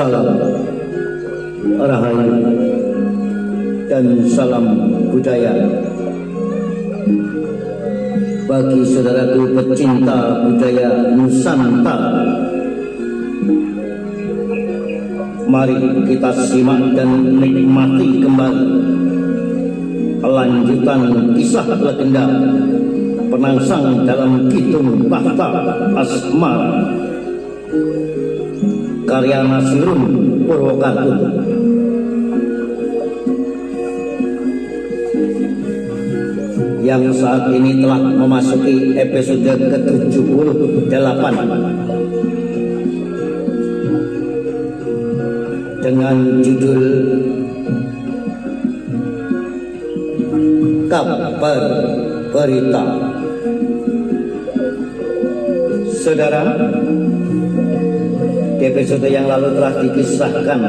Salam Rahayu dan salam budaya bagi saudaraku pecinta budaya Nusantara. Mari kita simak dan nikmati kembali lanjutan kisah legenda penangsang dalam Kidung Tahta Asmara karya Nasirun Purwokarto. Yang saat ini telah memasuki episode ke-78 dengan judul Kabar Berita. Saudara, di episode yang lalu telah dikisahkan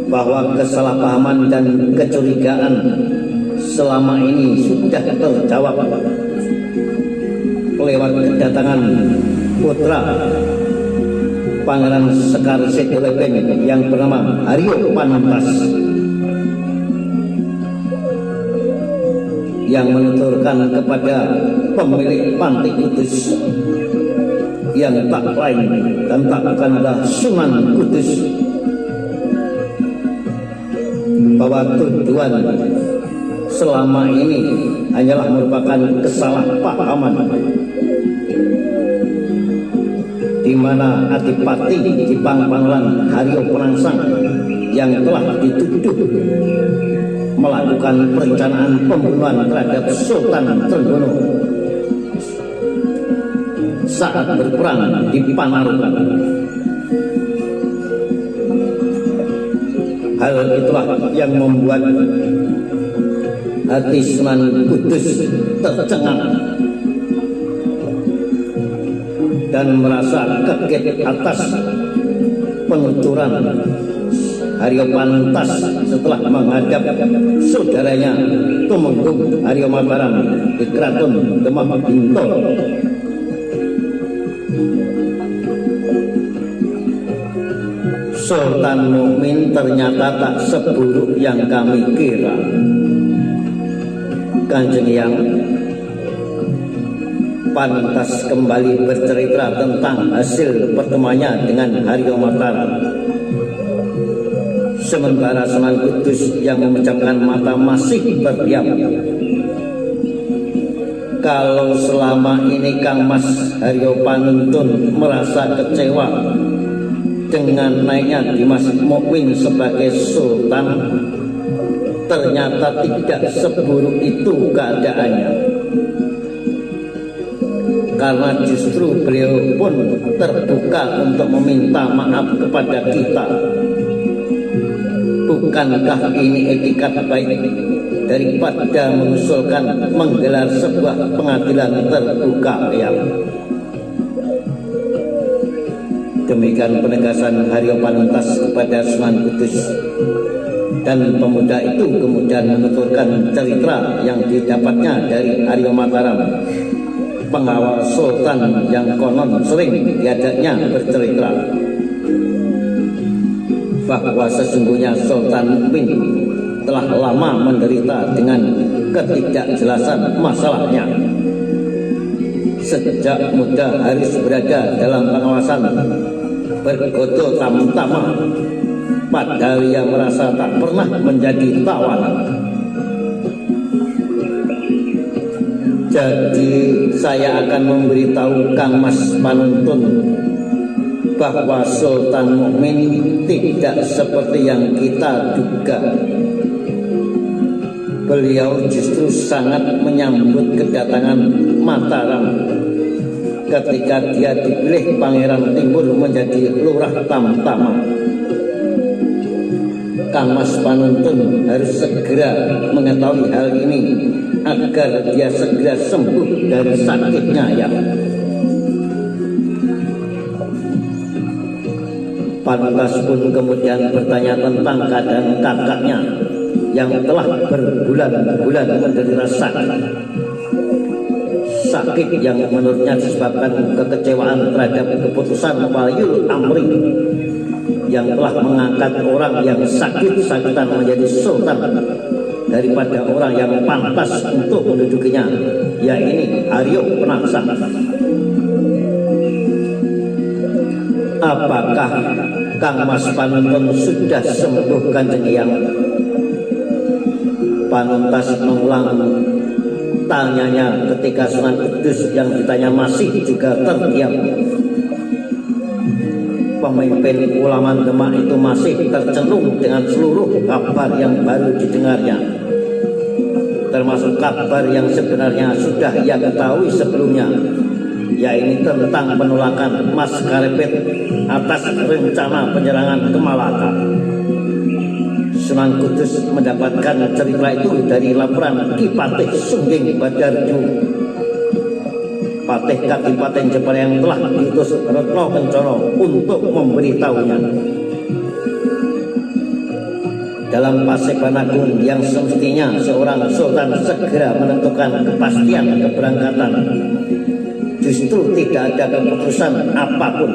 bahwa kesalahpahaman dan kecurigaan selama ini sudah terjawab lewat kedatangan putra Pangeran Sekar Situlebeng yang bernama Haryo Panuntas, yang menuturkan kepada pemilik Panti Kudus yang tak lain dan tak bukan adalah Sunan Kudus bahwa tujuan selama ini hanyalah merupakan kesalahpahaman di mana Adipati Jipang Pangeran Haryo Penangsang yang telah dituduh melakukan perencanaan pembunuhan terhadap Sultan Trenggono saat berperang di Panarukan. Hal itulah yang membuat hati Sunan Kudus tercengang dan merasa kaget atas penuturan Haryo Panuntas setelah menghadap saudaranya Tumenggung Haryo Mataram di Keraton Demak Bintoro. Sultan Mukmin ternyata tak seburuk yang kami kira. Kanjeng Yang, Panuntas kembali bercerita tentang hasil pertemuannya dengan Haryo Mataram. Sementara Sunan Kudus yang memejamkan mata masih berdiam. Kalau selama ini Kang Mas Haryo Panuntun merasa kecewa dengan naiknya Dimas Mukmin sebagai sultan, ternyata tidak seburuk itu keadaannya. Karena justru beliau pun terbuka untuk meminta maaf kepada kita. Bukankah ini etikat baik daripada mengusulkan menggelar sebuah pengadilan terbuka yang demikian penegasan Haryo Panuntas kepada Sunan Kudus. Dan pemuda itu kemudian menuturkan cerita yang didapatnya dari Haryo Mataram, pengawal sultan yang konon sering diajaknya bercerita bahwa sesungguhnya Sultan Mukmin telah lama menderita dengan ketidakjelasan masalahnya. Sejak muda harus berada dalam pengawasan bergoto tamtama, padahal ia merasa tak pernah menjadi tawanan. Jadi saya akan memberitahu Kang Mas Panuntun bahwa Sultan Mukmin tidak seperti yang kita duga. Beliau justru sangat menyambut kedatangan Mataram ketika dia dipilih Pangeran Timur menjadi lurah Tamtama. Kang Mas Panuntun harus segera mengetahui hal ini agar dia segera sembuh dari sakitnya ya. Panuntas pun kemudian bertanya tentang keadaan kakaknya yang telah berbulan-bulan menderita sakit. sakit yang menurutnya disebabkan kekecewaan terhadap keputusan Waliul Amri yang telah mengangkat orang yang sakit-sakitan menjadi sultan daripada orang yang pantas untuk mendudukinya, yaitu Aryo Penangsang. Apakah Kang Mas Panuntun sudah sembuh Kanjeng Eyang? Panuntas mengulang tanyanya ketika Sunan Kudus yang ditanya masih juga terdiam. Pemimpin ulama Demak itu masih tercenung dengan seluruh kabar yang baru didengarnya, termasuk kabar yang sebenarnya sudah ia ketahui sebelumnya, yaitu tentang penolakan Mas Karepet atas rencana penyerangan ke Malaka. Sunan Kudus mendapatkan cerita itu dari laporan Ki Patih Sungging Badarju, Patih Kadipaten Jepara yang telah diutus Retno Kencana untuk memberitahunya. Dalam Paseban Agung yang semestinya seorang sultan segera menentukan kepastian keberangkatan, justru tidak ada keputusan apapun.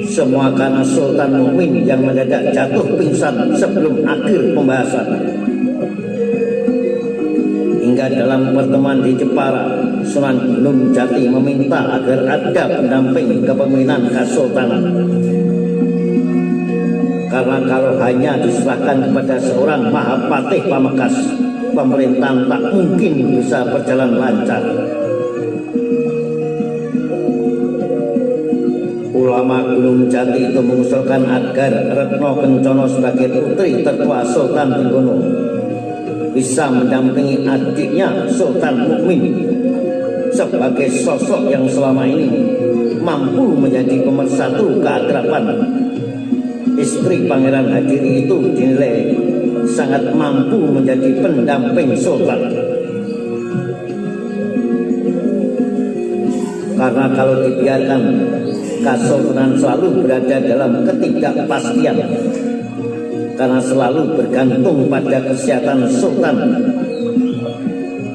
Semua karena Sultan Mukmin yang mendadak jatuh pingsan sebelum akhir pembahasan. Hingga dalam pertemuan di Jepara, Sunan Gunung Jati meminta agar ada pendamping kepemimpinan Kesultanan. Karena kalau hanya diserahkan kepada seorang Mahapatih Pamekasan, pemerintahan tak mungkin bisa berjalan lancar. Ulama Gunung Jati itu mengusulkan agar Retno Kencana sebagai putri tertua Sultan Trenggono bisa mendampingi adiknya Sultan Mukmin sebagai sosok yang selama ini mampu menjadi pemersatu keakraban. Istri Pangeran Hadiri itu dinilai sangat mampu menjadi pendamping Sultan. Karena kalau dibiarkan, Kesultanan selalu berada dalam ketidakpastian karena selalu bergantung pada kesehatan Sultan.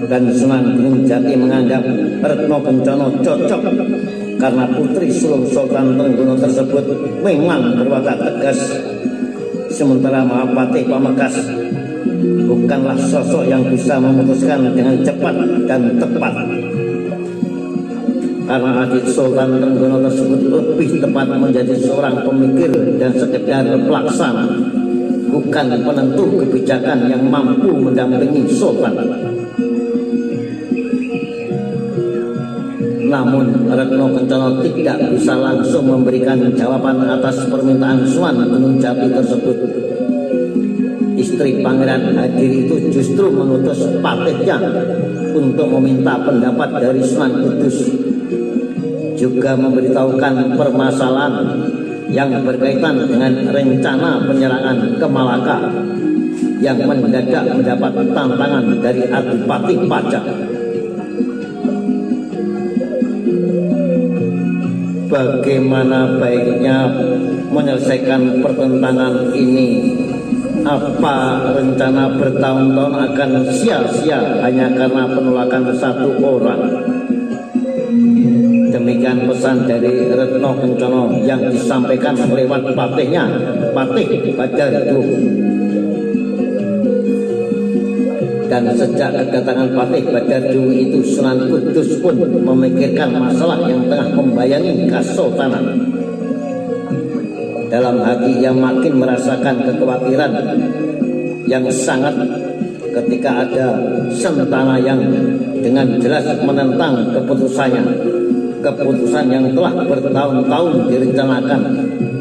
Dan Sunan Gunung Jati menganggap Retno Kencana cocok karena putri sulung Sultan Trenggono tersebut memang berwatak tegas, sementara Mahapatih Pamekasan bukanlah sosok yang bisa memutuskan dengan cepat dan tepat. Karena adik Sultan Trenggono tersebut lebih tepat menjadi seorang pemikir dan sekedar pelaksana, bukan penentu kebijakan yang mampu mendampingi Sultan. Namun Retno Kencana tidak bisa langsung memberikan jawaban atas permintaan Sunan Gunung Jati tersebut. Istri Pangeran Hadiri itu justru mengutus patihnya untuk meminta pendapat dari Sunan Kudus, juga memberitahukan permasalahan yang berkaitan dengan rencana penyerangan ke Malaka yang mendadak mendapat tantangan dari Adipati Pajak. Bagaimana baiknya menyelesaikan pertentangan ini? Apa rencana bertahun-tahun akan sia-sia hanya karena penolakan satu orang? Demikian pesan dari Retno Kencana yang disampaikan lewat patihnya, Patih Badarju. Dan sejak kedatangan Patih Badarju itu, Sunan Kudus pun memikirkan masalah yang tengah membayangi Kesultanan. Dalam hati ia makin merasakan kekhawatiran yang sangat ketika ada Sentana yang dengan jelas menentang keputusan yang telah bertahun-tahun direncanakan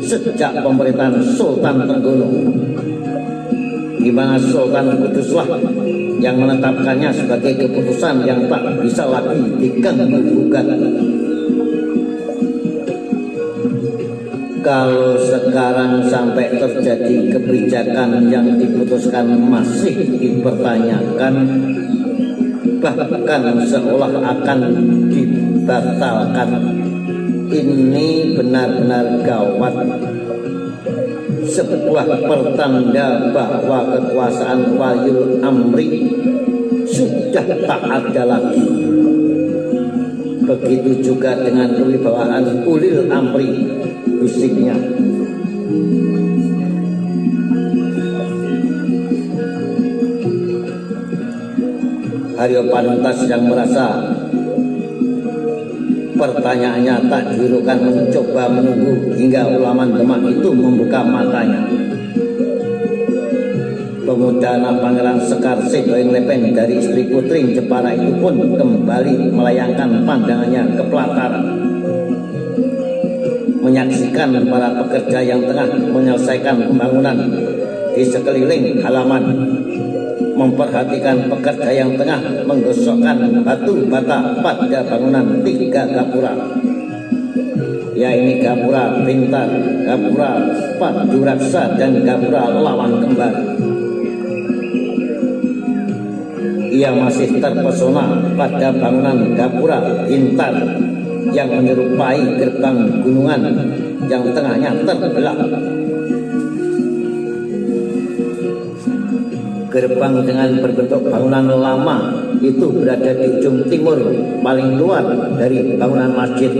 sejak pemerintahan Sultan Trenggono, di mana Sultan Kuduslah yang menetapkannya sebagai keputusan yang tak bisa lagi diganggu-gugat. Kalau sekarang sampai terjadi kebijakan yang diputuskan masih dipertanyakan, bahkan seolah akan dibatalkan, ini benar-benar gawat. Sebuah pertanda bahwa kekuasaan Waliul Amri sudah tak ada lagi. Begitu juga dengan kewibawaan Ulil Amri, bisiknya. Haryo Panuntas yang merasa pertanyaannya tak dihiraukan mencoba menunggu hingga Ulaman Demak itu membuka matanya. Pemuda anak Pangeran Sekar Sedoing Lepen dari istri Putri Jepara itu pun kembali melayangkan pandangannya ke pelataran, menyaksikan para pekerja yang tengah menyelesaikan pembangunan di sekeliling halaman, memperhatikan pekerja yang tengah menggosokkan batu bata pada bangunan 3 gapura, yaitu gapura Pintar, gapura Paduraksa, dan gapura Lawang Kembar. Ia masih terpesona pada bangunan gapura Pintar yang menyerupai gerbang gunungan yang tengahnya terbelah. Gerbang dengan berbentuk bangunan lama itu berada di ujung timur paling luar dari bangunan masjid.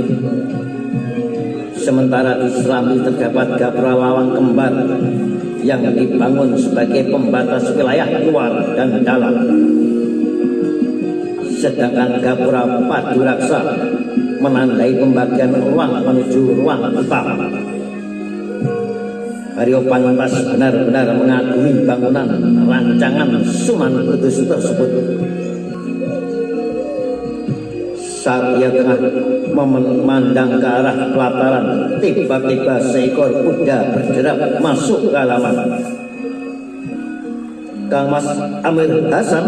Sementara di Serambi terdapat gapura Lawang Kembar yang dibangun sebagai pembatas wilayah luar dan dalam. Sedangkan gapura Paduraksa menandai pembagian ruang menuju ruang utama. Haryo Panuntas benar-benar mengagumi bangunan rancangan Sunan Kudus tersebut. Saat ia tengah memandang ke arah pelataran, tiba-tiba seekor kuda berderap masuk ke halaman. "Kang Mas Amir Hasan,"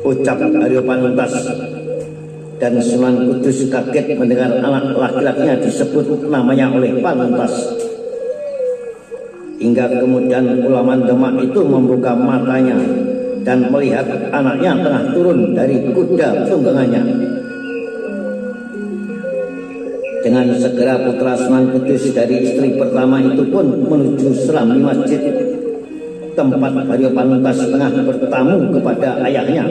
ucap Haryo Panuntas, dan Sunan Kudus kaget mendengar anak laki-lakinya disebut namanya oleh Panuntas. Hingga kemudian Ulaman Demak itu membuka matanya dan melihat anaknya tengah turun dari kuda tunggangannya. Dengan segera putra Sunan Kudus dari istri pertama itu pun menuju Serambi Masjid, tempat Haryo Panuntas tengah bertamu kepada ayahnya.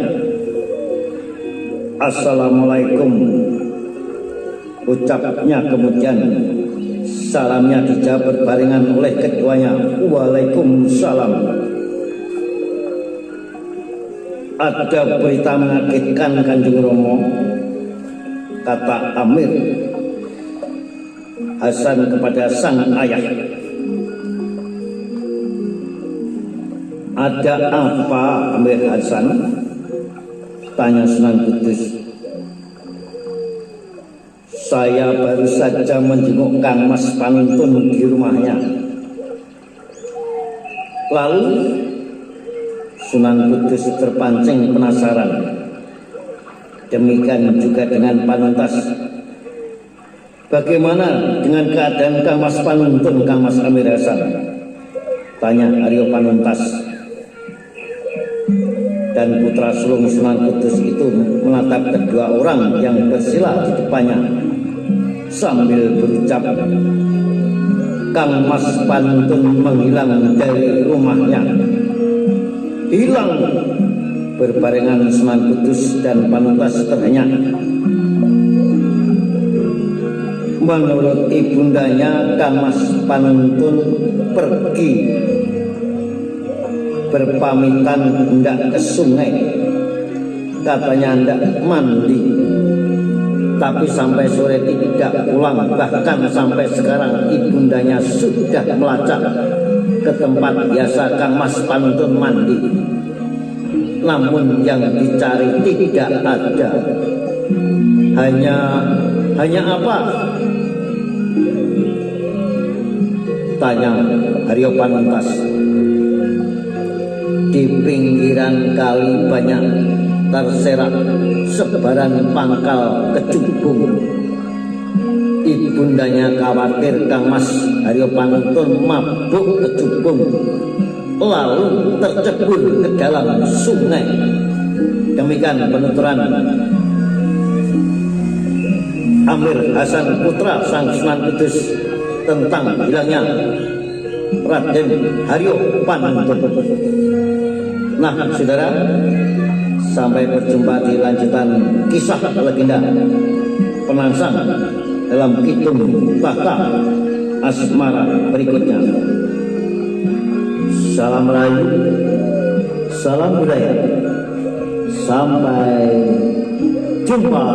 "Assalamualaikum," ucapnya kemudian. Salamnya dijawab berbarengan oleh keduanya, "Waalaikumsalam." "Ada berita mengagetkan Kanjeng Romo," kata Amir Hasan kepada sang ayah. "Ada apa, Amir Hasan?" tanya Sunan Kudus. "Saya baru saja menjenguk Kang Mas Panuntun di rumahnya." Lalu Sunan Kudus terpancing penasaran. Demikian juga dengan Panuntas. "Bagaimana dengan keadaan Kang Mas Panuntun, Kang Mas Amir Hasan?" tanya Haryo Panuntas. Dan putra sulung Sunan Kudus itu menatap kedua orang yang bersila di depannya sambil berucap, "Kang Mas Panuntun menghilang dari rumahnya." "Hilang?" berbarengan Sunan Kudus dan Panuntas terhenyak. Menurut ibundanya, Kang Mas Panuntun pergi berpamitan hendak ke sungai, katanya hendak mandi, tapi sampai sore tidak pulang. Bahkan sampai sekarang ibundanya sudah melacak ke tempat biasa Kang Mas Panuntun mandi, namun yang dicari tidak ada. Hanya apa?" tanya Haryo Panuntas. "Di pinggiran kali banyak terserak sebaran pangkal kecubung. Ibundanya khawatir Kang Mas Haryo Panuntun mabuk kecubung lalu tercebur ke dalam sungai." Demikian penuturan Amir Hasan putra sang Sunan Kudus tentang hilangnya Raden Haryo Panuntun. Nah, saudara, sampai berjumpa di lanjutan kisah legenda penangsang dalam Kidung Baka Asmara berikutnya. Salam Melayu, salam budaya, sampai jumpa.